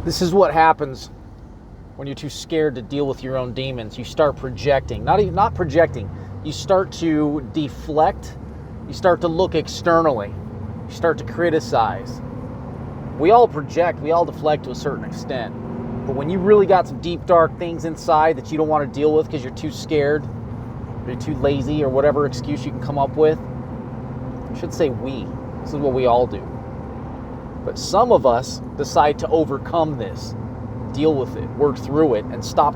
This is what happens when you're too scared to deal with your own demons. You start projecting, not projecting. You start to deflect. You start to look externally. You start to criticize. We all project, we all deflect to a certain extent. But when you really got some deep, dark things inside that you don't want to deal with because you're too scared, or you're too lazy, or whatever excuse you can come up with, I should say we. This is what we all do. But some of us decide to overcome this, deal with it, work through it, and stop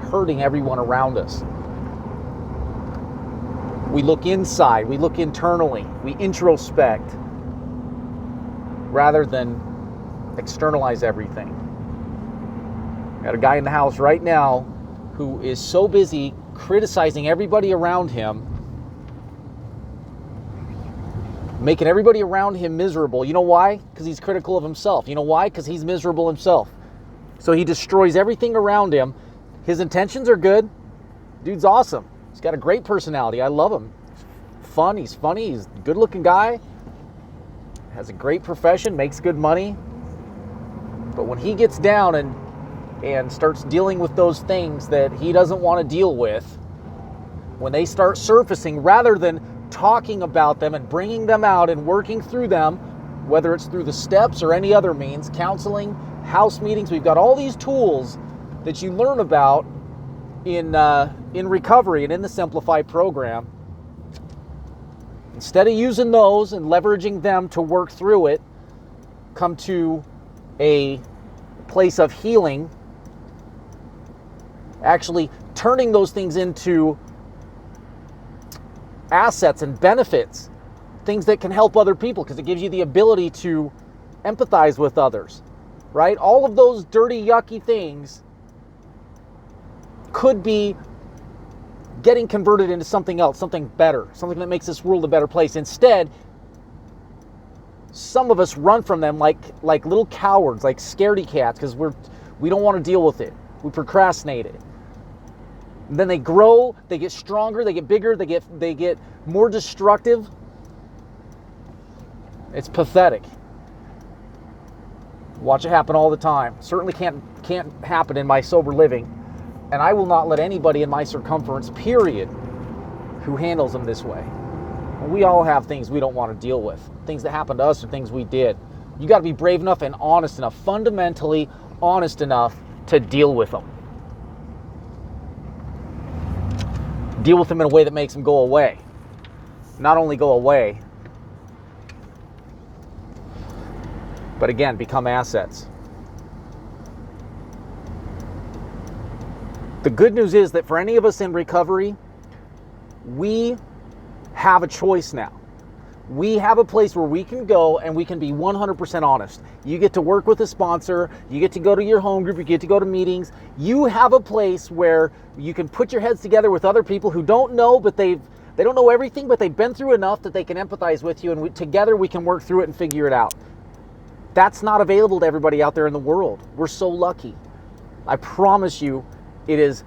hurting everyone around us. We look inside, we look internally, we introspect, rather than externalize everything. Got a guy in the house right now who is so busy criticizing everybody around him, making everybody around him miserable. You know why? Because he's critical of himself. You know why? Because he's miserable himself. So he destroys everything around him. His intentions are good. Dude's awesome. He's got a great personality. I love him. He's fun. He's funny. He's a good-looking guy. Has a great profession. Makes good money. But when he gets down and starts dealing with those things that he doesn't want to deal with, when they start surfacing, rather than talking about them and bringing them out and working through them, whether it's through the steps or any other means, counseling, house meetings, we've got all these tools that you learn about in recovery and in the Simplify program. Instead of using those and leveraging them to work through it, come to a place of healing, actually turning those things into assets and benefits, things that can help other people, because it gives you the ability to empathize with others, right? All of those dirty, yucky things could be getting converted into something else, something better, something that makes this world a better place. Instead, some of us run from them like little cowards, like scaredy cats, because we don't want to deal with it. We procrastinate it. And then they grow, they get stronger, they get bigger, they get more destructive. It's pathetic. Watch it happen all the time. Certainly can't happen in my sober living. And I will not let anybody in my circumference, period, who handles them this way. We all have things we don't want to deal with. Things that happened to us or things we did. You got to be brave enough and honest enough, fundamentally honest enough to deal with them. Deal with them in a way that makes them go away. Not only go away, but again, become assets. The good news is that for any of us in recovery, we have a choice now. We have a place where we can go and we can be 100% honest. You get to work with a sponsor, you get to go to your home group, you get to go to meetings. You have a place where you can put your heads together with other people who don't know, but they don't know everything, but they've been through enough that they can empathize with you, and together we can work through it and figure it out. That's not available to everybody out there in the world. We're so lucky. I promise you, it is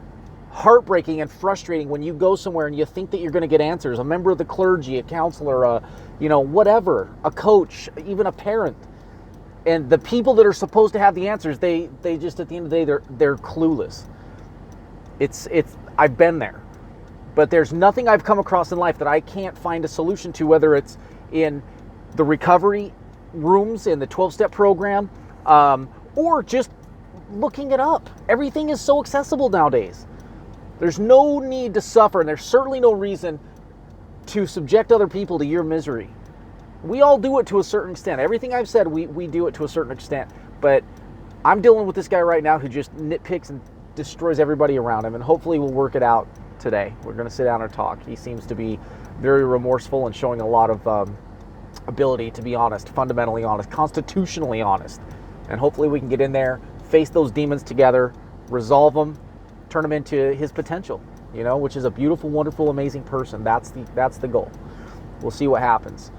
heartbreaking and frustrating when you go somewhere and you think that you're going to get answers. A member of the clergy, a counselor, whatever, a coach, even a parent. And the people that are supposed to have the answers, they just, at the end of the day, they're clueless. I've been there. But there's nothing I've come across in life that I can't find a solution to, whether it's in the recovery rooms, in the 12-step program, or just looking it up. Everything is so accessible nowadays. There's no need to suffer, and there's certainly no reason to subject other people to your misery. We all do it to a certain extent. Everything I've said, we do it to a certain extent. But I'm dealing with this guy right now who just nitpicks and destroys everybody around him, and hopefully we'll work it out today. We're going to sit down and talk. He seems to be very remorseful and showing a lot of ability to be honest, fundamentally honest, constitutionally honest. And hopefully we can get in there, face those demons together, resolve them, turn him into his potential, which is a beautiful, wonderful, amazing person. That's the goal. We'll see what happens.